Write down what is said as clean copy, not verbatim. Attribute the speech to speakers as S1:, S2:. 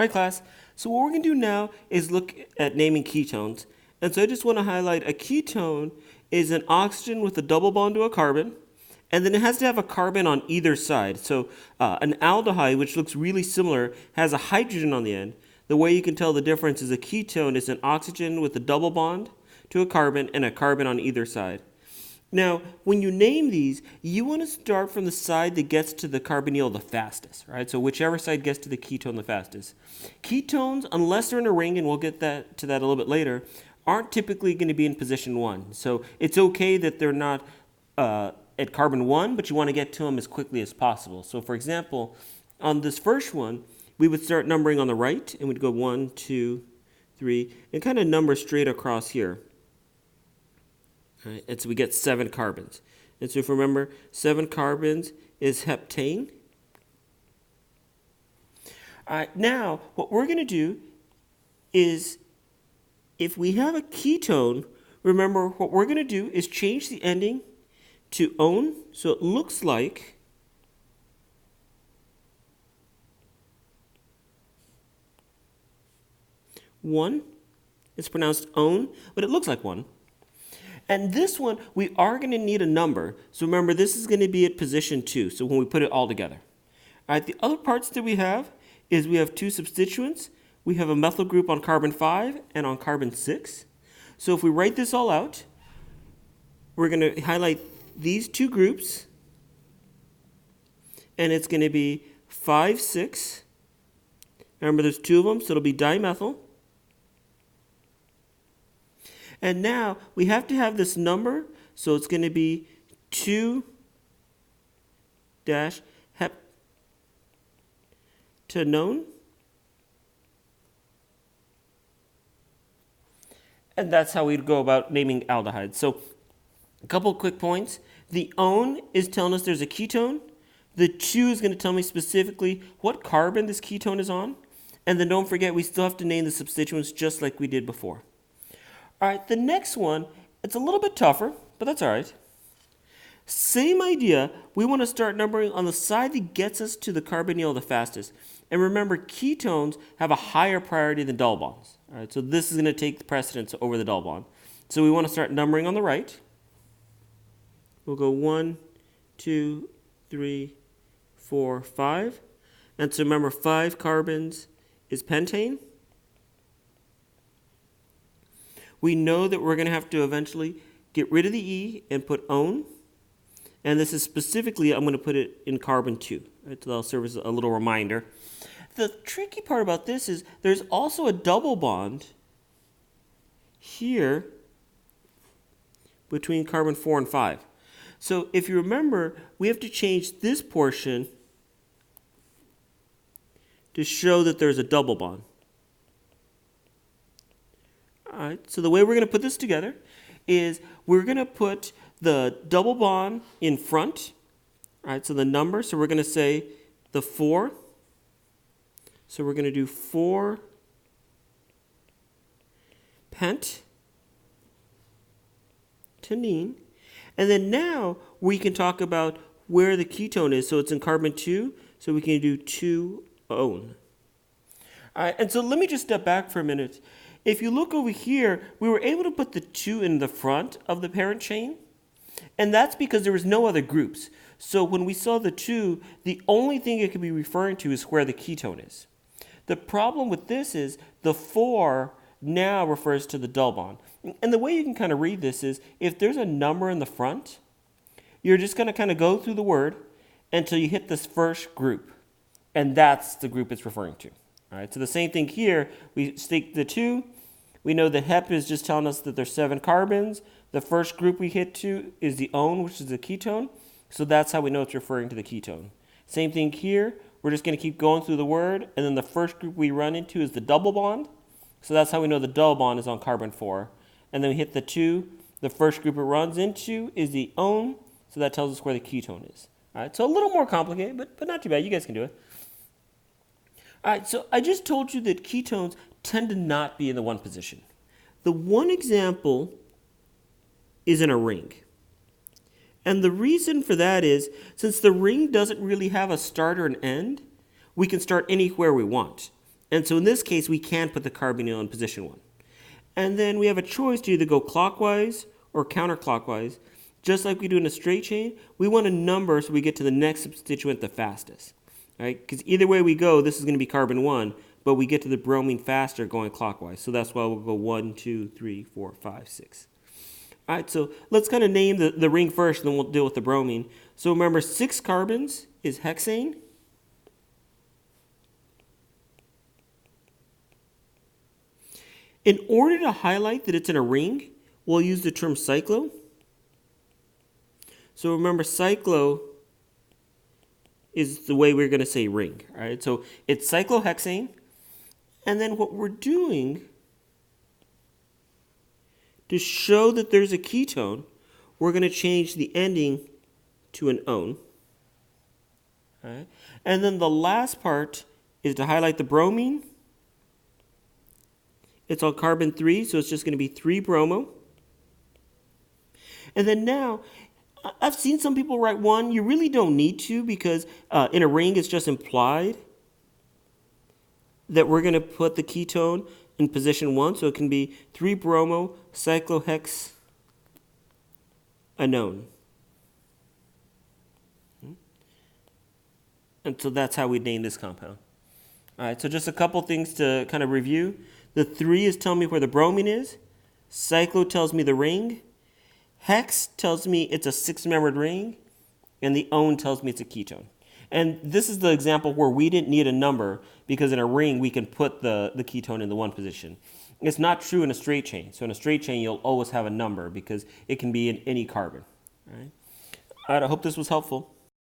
S1: Hi class, so what we're going to do now is look at naming ketones. And so I just want to highlight a ketone is an oxygen with a double bond to a carbon, and then it has to have a carbon on either side. So an aldehyde, which looks really similar, has a hydrogen on the end. The way you can tell the difference is a ketone is an oxygen with a double bond to a carbon and a carbon on either side. Now, when you name these, you want to start from the side that gets to the carbonyl the fastest, right? So whichever side gets to the ketone the fastest. Ketones, unless they're in a ring, and we'll get to that a little bit later, aren't typically going to be in position 1. So it's okay that they're not at carbon 1, but you want to get to them as quickly as possible. So for example, on this first one, we would start numbering on the right, and we'd go 1, 2, 3, and kind of number straight across here. Right, and so we get 7 carbons. And so if you remember, 7 carbons is heptane. All right, now, what we're going to do is, if we have a ketone, remember what we're going to do is change the ending to -one. So it looks like one. It's pronounced -one, but it looks like one. And this one, we are going to need a number. So remember, this is going to be at position 2. So when we put it all together. All right, the other parts that we have is we have 2 substituents. We have a methyl group on carbon 5 and on carbon 6. So if we write this all out, we're going to highlight these 2 groups. And it's going to be 5, 6. Remember, there's 2 of them, so it'll be dimethyl. And now we have to have this number, so it's going to be 2-heptanone. And that's how we'd go about naming aldehydes. So a couple quick points. The -one is telling us there's a ketone. The 2 is going to tell me specifically what carbon this ketone is on. And then don't forget, we still have to name the substituents just like we did before. All right, the next one, it's a little bit tougher, but that's all right. Same idea, we want to start numbering on the side that gets us to the carbonyl the fastest. And remember, ketones have a higher priority than double bonds. All right, so this is going to take the precedence over the double bond. So we want to start numbering on the right. We'll go 1, 2, 3, 4, 5. And so remember, 5 carbons is pentane. We know that we're going to have to eventually get rid of the E and put -one. And this is specifically, I'm going to put it in carbon 2. Right? So that'll serve as a little reminder. The tricky part about this is there's also a double bond here between carbon 4 and 5. So if you remember, we have to change this portion to show that there's a double bond. All right, so the way we're going to put this together is we're going to put the double bond in front. All right, so the number, so we're going to say the 4. So we're going to do 4 pentanene. And then now we can talk about where the ketone is. So it's in carbon 2, so we can do 2-one. All right, and so let me just step back for a minute. If you look over here, we were able to put the 2 in the front of the parent chain, and that's because there was no other groups. So when we saw the 2, the only thing it could be referring to is where the ketone is. The problem with this is the 4 now refers to the double bond. And the way you can kind of read this is if there's a number in the front, you're just going to kind of go through the word until you hit this first group, and that's the group it's referring to. All right, so the same thing here, we stick the 2. We know the hep is just telling us that there's 7 carbons. The first group we hit to is the -one, which is the ketone. So that's how we know it's referring to the ketone. Same thing here. We're just going to keep going through the word. And then the first group we run into is the double bond. So that's how we know the double bond is on carbon 4. And then we hit the 2. The first group it runs into is the -one. So that tells us where the ketone is. All right, so a little more complicated, but not too bad. You guys can do it. All right, so I just told you that ketones tend to not be in the 1 position. The one example is in a ring. And the reason for that is, since the ring doesn't really have a start or an end, we can start anywhere we want. And so in this case, we can put the carbonyl in position 1. And then we have a choice to either go clockwise or counterclockwise. Just like we do in a straight chain, we want a number so we get to the next substituent the fastest. Right? Because either way we go, this is going to be carbon 1, but we get to the bromine faster going clockwise. So that's why we'll go 1, 2, 3, 4, 5, 6. All right, so let's kind of name the ring first, and then we'll deal with the bromine. So remember, 6 carbons is hexane. In order to highlight that it's in a ring, we'll use the term cyclo. So remember, cyclo is the way we're going to say ring. All right, so it's cyclohexane. And then what we're doing to show that there's a ketone, we're going to change the ending to an -one. All right? And then the last part is to highlight the bromine. It's on carbon 3, so it's just going to be 3-bromo. And then now, I've seen some people write 1. You really don't need to, because in a ring it's just implied that we're going to put the ketone in position 1. So it can be 3-bromo cyclohexanone. And so that's how we name this compound. All right, so just a couple things to kind of review. The 3 is telling me where the bromine is. Cyclo tells me the ring. Hex tells me it's a 6-membered ring. And the -one tells me it's a ketone. And this is the example where we didn't need a number, because in a ring we can put the ketone in the 1 position. It's not true in a straight chain. So in a straight chain you'll always have a number because it can be in any carbon. All right, I hope this was helpful.